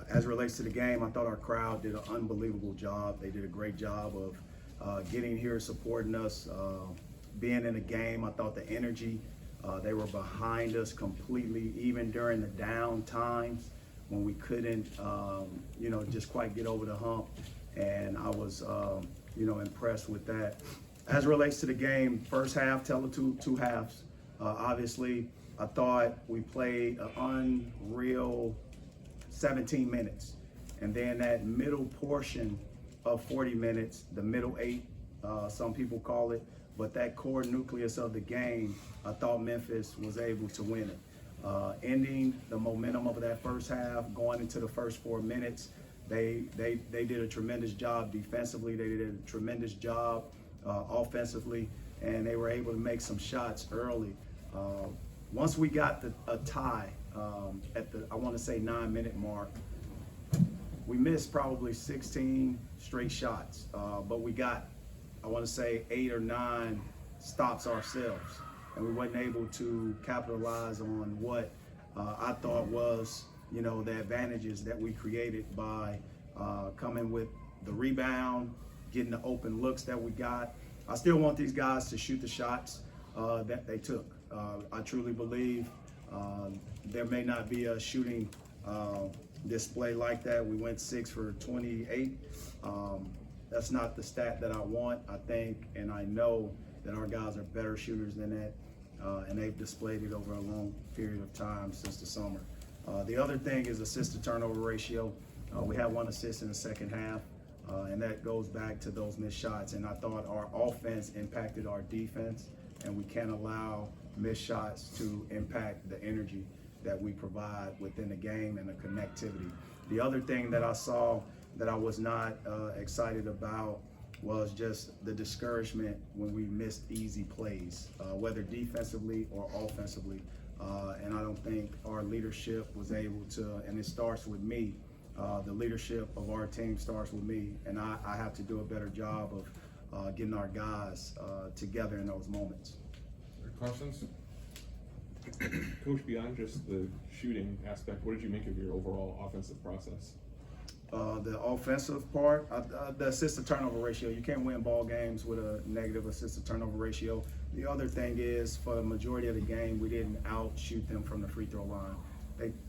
As it relates to the game, I thought our crowd did an unbelievable job. They did a great job of getting here, supporting us, being in the game. I thought the energy, they were behind us completely, even during the down times when we couldn't, just quite get over the hump. And I was, impressed with that. As it relates to the game, first half, tell the two halves. Obviously, I thought we played an unreal 17 minutes. And then that middle portion of 40 minutes, the middle eight, some people call it, but that core nucleus of the game, I thought Memphis was able to win it. Ending the momentum of that first half, going into the first 4 minutes, they did a tremendous job defensively. They did a tremendous job offensively, and they were able to make some shots early. Once we got a tie at the, I want to say 9-minute mark, we missed probably 16 straight shots, but we got, I want to say 8 or 9 stops ourselves, and we wasn't able to capitalize on what I thought was, the advantages that we created by coming with the rebound, getting the open looks that we got. I still want these guys to shoot the shots that they took. I truly believe there may not be a shooting display like that. We went 6 for 28. That's not the stat that I want. I think and I know that our guys are better shooters than that, and they've displayed it over a long period of time since the summer. The other thing is assist to turnover ratio. We had 1 assist in the second half, and that goes back to those missed shots. And I thought our offense impacted our defense, and we can't allow missed shots to impact the energy that we provide within the game and the connectivity. The other thing that I saw that I was not excited about was just the discouragement when we missed easy plays, whether defensively or offensively. And I don't think our leadership was able to, and it starts with me. The leadership of our team starts with me, and I have to do a better job of getting our guys together in those moments. Questions? Coach, beyond just the shooting aspect, what did you make of your overall offensive process? The offensive part, the assist to turnover ratio. You can't win ball games with a negative assist to turnover ratio. The other thing is, for the majority of the game, we didn't outshoot them from the free throw line.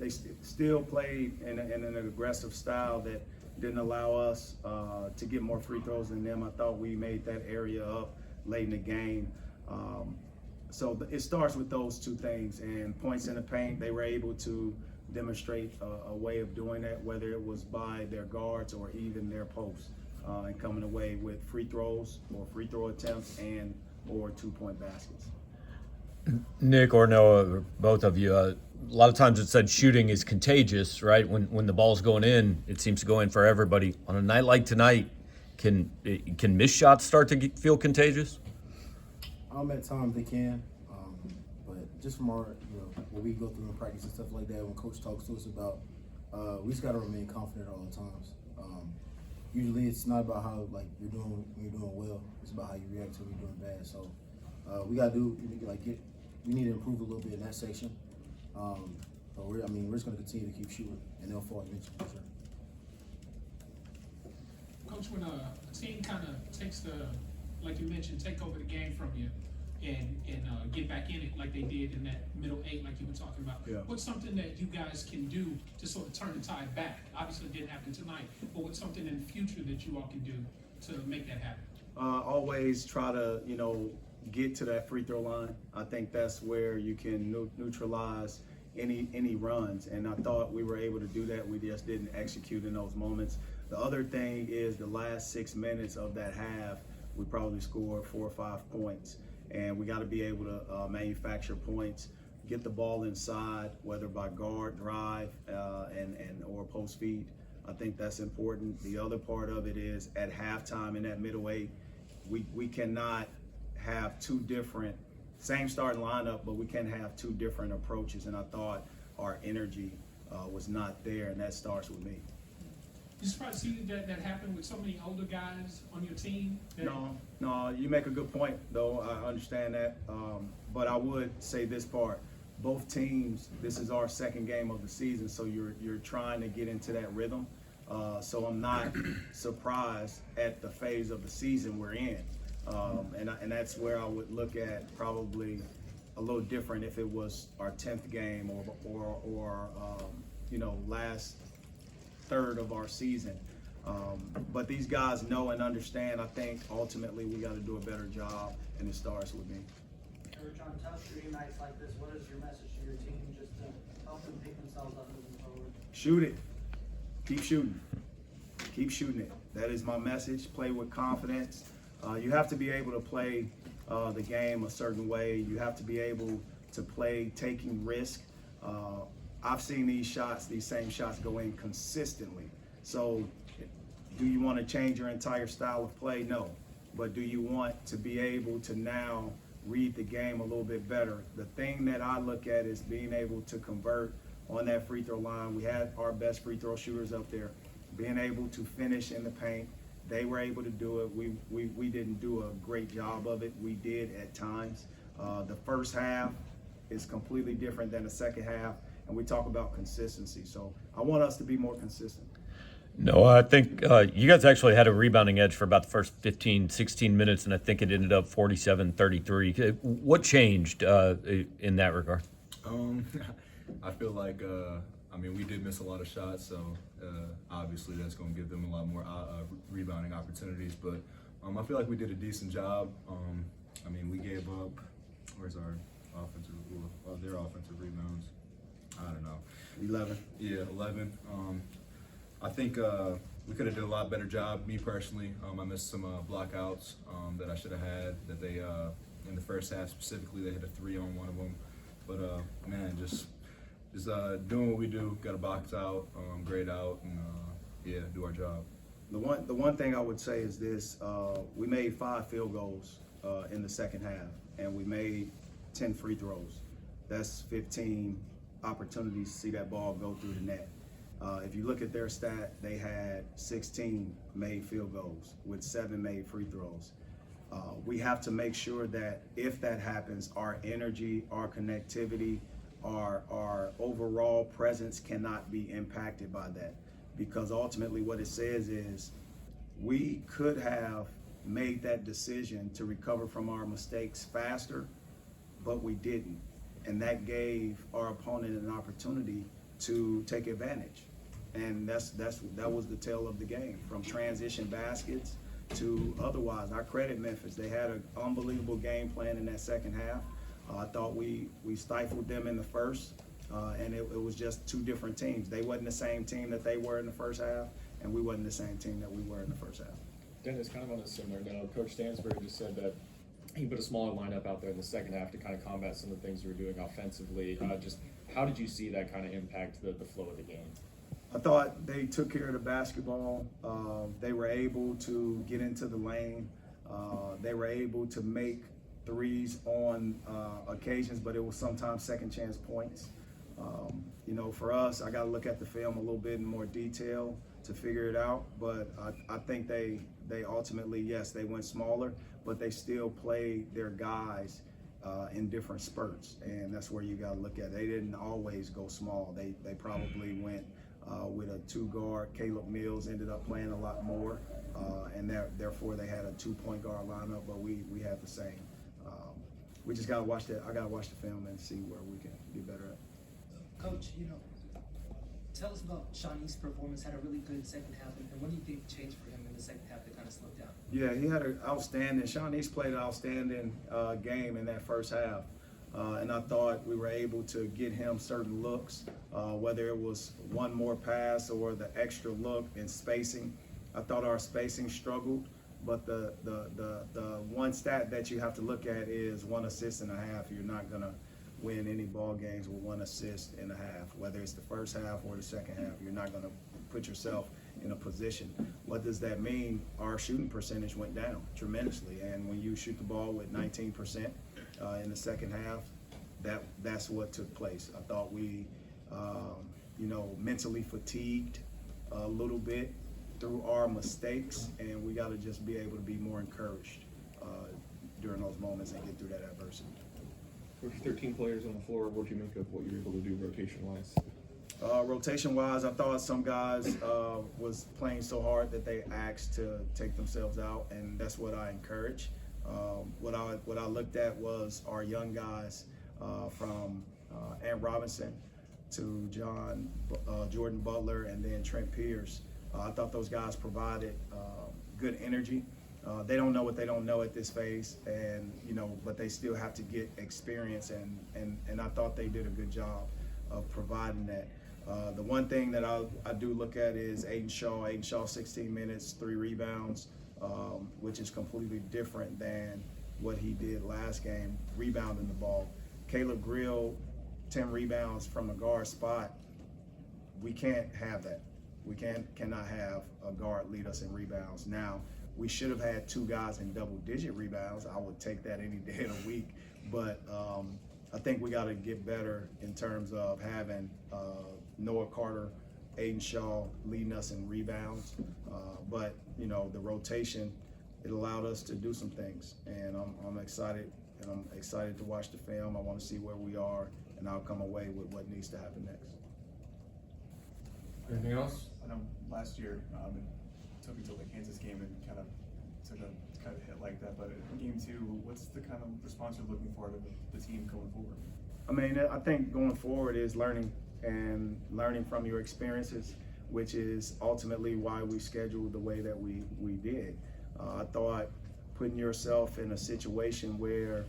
They still played in an aggressive style that didn't allow us to get more free throws than them. I thought we made that area up late in the game. So it starts with those two things, and points in the paint, they were able to demonstrate a way of doing that, whether it was by their guards or even their posts, and coming away with free throws or free throw attempts and or 2-point baskets. Nick or Noah, both of you, a lot of times it's said shooting is contagious, right? When the ball's going in, it seems to go in for everybody. On a night like tonight, can missed shots start to feel contagious? At times they can, but just from our, what we go through in practice and stuff like that, when coach talks to us about, we just got to remain confident all the times. Usually it's not about how you're doing when you're doing well. It's about how you react to when you're doing bad. So we got to we need to improve a little bit in that section. But we're just going to continue to keep shooting, and they'll fall eventually for sure. Coach, when a team kind of takes like you mentioned, take over the game from you and get back in it like they did in that middle 8 like you were talking about. Yeah. What's something that you guys can do to sort of turn the tide back? Obviously it didn't happen tonight, but what's something in the future that you all can do to make that happen? Always try to, get to that free throw line. I think that's where you can neutralize any runs, and I thought we were able to do that. We just didn't execute in those moments. The other thing is the last 6 minutes of that half, we probably scored 4 or 5 points, and we got to be able to manufacture points, get the ball inside, whether by guard, drive, and or post feed. I think that's important. The other part of it is at halftime in that middle 8, we cannot have two different, same starting lineup, but we can have two different approaches, and I thought our energy was not there, and that starts with me. You surprised to see that happened with so many older guys on your team? No, you make a good point, though. I understand that. But I would say this part. both teams, this is our second game of the season, so you're trying to get into that rhythm. So I'm not surprised at the phase of the season we're in. And that's where I would look at probably a little different if it was our 10th game or last third of our season. But these guys know and understand. I think ultimately we got to do a better job, and it starts with me. Coach, on tough shooting nights like this, what is your message to your team just to help them pick themselves up moving forward? Shoot it. Keep shooting. Keep shooting it. That is my message. Play with confidence. You have to be able to play the game a certain way. You have to be able to play taking risk. I've seen these same shots go in consistently. So do you want to change your entire style of play? No. But do you want to be able to now read the game a little bit better? The thing that I look at is being able to convert on that free throw line. We had our best free throw shooters up there. Being able to finish in the paint. They were able to do it. We didn't do a great job of it. We did at times. The first half is completely different than the second half, and we talk about consistency. So I want us to be more consistent. No, I think you guys actually had a rebounding edge for about the first 15, 16 minutes, and I think it ended up 47-33. What changed in that regard? I feel like, we did miss a lot of shots, so obviously that's going to give them a lot more rebounding opportunities. But I feel like we did a decent job. We gave up, where's our offensive, their offensive rebounds? I don't know. 11. Yeah, 11. I think we could have done a lot better job. Me personally, I missed some blockouts that I should have had. That they in the first half specifically, they hit a 3 on one of them. But just doing what we do. Got to box out, grade out, and do our job. The one thing I would say is this: we made 5 field goals in the second half, and we made 10 free throws. That's 15 opportunities to see that ball go through the net. If you look at their stat, they had 16 made field goals with 7 made free throws. We have to make sure that if that happens, our energy, our connectivity, our overall presence cannot be impacted by that. Because ultimately what it says is we could have made that decision to recover from our mistakes faster, but we didn't. And that gave our opponent an opportunity to take advantage. And that was the tale of the game, from transition baskets to otherwise. I credit Memphis. They had an unbelievable game plan in that second half. I thought we stifled them in the first, and it was just 2 different teams. They wasn't the same team that they were in the first half, and we wasn't the same team that we were in the first half. Dennis, kind of on a similar note, Coach Stansbury just said that he put a smaller lineup out there in the second half to kind of combat some of the things we were doing offensively. Just how did you see that kind of impact the flow of the game? I thought they took care of the basketball. They were able to get into the lane. They were able to make threes on occasions, but it was sometimes second chance points. For us, I got to look at the film a little bit in more detail to figure it out. But I think they ultimately, yes, they went smaller, but they still played their guys in different spurts, and that's where you got to look at it. They didn't always go small. They probably went with a 2-guard. Caleb Mills ended up playing a lot more, and therefore they had a 2-point guard lineup, but we had the same. We just got to watch that. I got to watch the film and see where we can get better at. Coach, tell us about Shawnee's performance. Had a really good second half, and what do you think changed for him in the second half that kind of slowed down? Yeah, he had an outstanding. Shawnee's played an outstanding game in that first half. And I thought we were able to get him certain looks, whether it was one more pass or the extra look in spacing. I thought our spacing struggled, but the one stat that you have to look at is 1 assist and a half. You're not gonna win any ball games with 1 assist and a half, whether it's the first half or the second half. You're not gonna put yourself in a position. What does that mean? Our shooting percentage went down tremendously, and when you shoot the ball with 19%, in the second half, that's what took place. I thought we, mentally fatigued a little bit through our mistakes, and we got to just be able to be more encouraged during those moments and get through that adversity. With 13 players on the floor, what do you make of what you're able to do rotation-wise? Rotation-wise, I thought some guys was playing so hard that they asked to take themselves out, and that's what I encourage. What I looked at was our young guys from Ant Robinson to Jordan Butler, and then Trent Pierce. I thought those guys provided good energy. They don't know what they don't know at this phase, and but they still have to get experience, and I thought they did a good job of providing that. The one thing that I do look at is Aiden Shaw, 16 minutes, 3 rebounds, which is completely different than what he did last game, rebounding the ball. Caleb Grill, 10 rebounds from a guard spot. We can't have that. We cannot have a guard lead us in rebounds. Now, we should have had 2 guys in double-digit rebounds. I would take that any day of the week. But I think we got to get better in terms of having Noah Carter, Aiden Shaw leading us in rebounds. But the rotation, it allowed us to do some things, and I'm excited. And I'm excited to watch the film. I want to see where we are, and I'll come away with what needs to happen next. Anything else? I know last year it took until the Kansas game and kind of took a hit like that. But in game 2, what's the kind of response you're looking for to the team going forward? I mean, I think going forward is learning from your experiences, which is ultimately why we scheduled the way that we did. I thought putting yourself in a situation where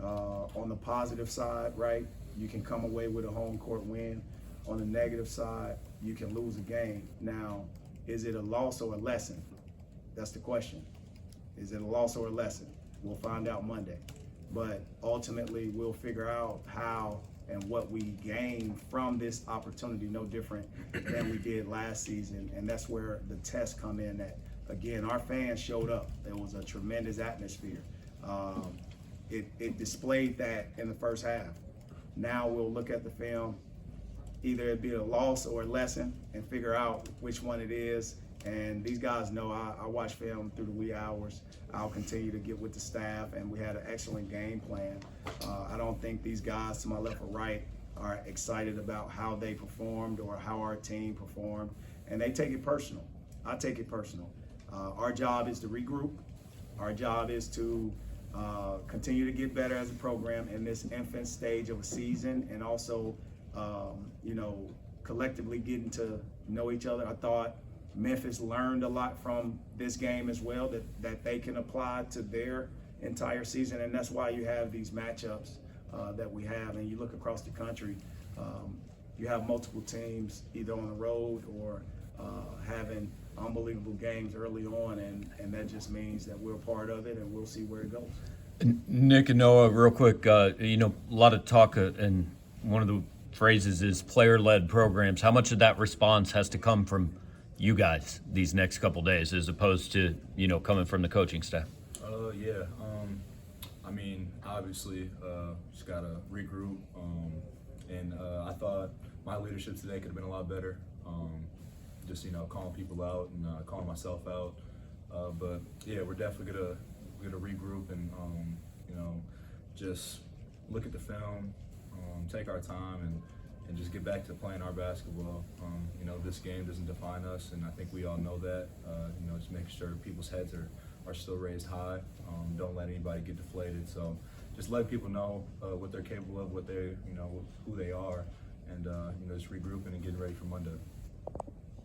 on the positive side, right, you can come away with a home court win. On the negative side, you can lose a game. Now, is it a loss or a lesson? That's the question. Is it a loss or a lesson? We'll find out Monday. But ultimately, we'll figure out how and what we gain from this opportunity, no different than we did last season. And that's where the tests come in at. Again, our fans showed up. There was a tremendous atmosphere. It displayed that in the first half. Now we'll look at the film. Either it be a loss or a lesson and figure out which one it is. And these guys know I watch film through the wee hours. I'll continue to get with the staff, and we had an excellent game plan. I don't think these guys to my left or right are excited about how they performed or how our team performed, and they take it personal. I take it personal. Our job is to regroup. Our job is to continue to get better as a program in this infant stage of a season, and also collectively getting to know each other. I thought Memphis learned a lot from this game as well that they can apply to their entire season, and that's why you have these matchups that we have. And you look across the country, you have multiple teams either on the road or having unbelievable games early on, and that just means that we're part of it, and we'll see where it goes. Nick and Noah, real quick, a lot of talk, and one of the phrases is player-led programs. How much of that response has to come from you guys these next couple days, as opposed to coming from the coaching staff? I mean, obviously, just gotta regroup. And I thought my leadership today could have been a lot better. Just calling people out and calling myself out. But yeah, we're definitely gonna regroup and just look at the film, take our time, and just get back to playing our basketball. This game doesn't define us, and I think we all know that. Just making sure people's heads are still raised high. Don't let anybody get deflated. So just let people know what they're capable of, what they, who they are, and just regrouping and getting ready for Monday.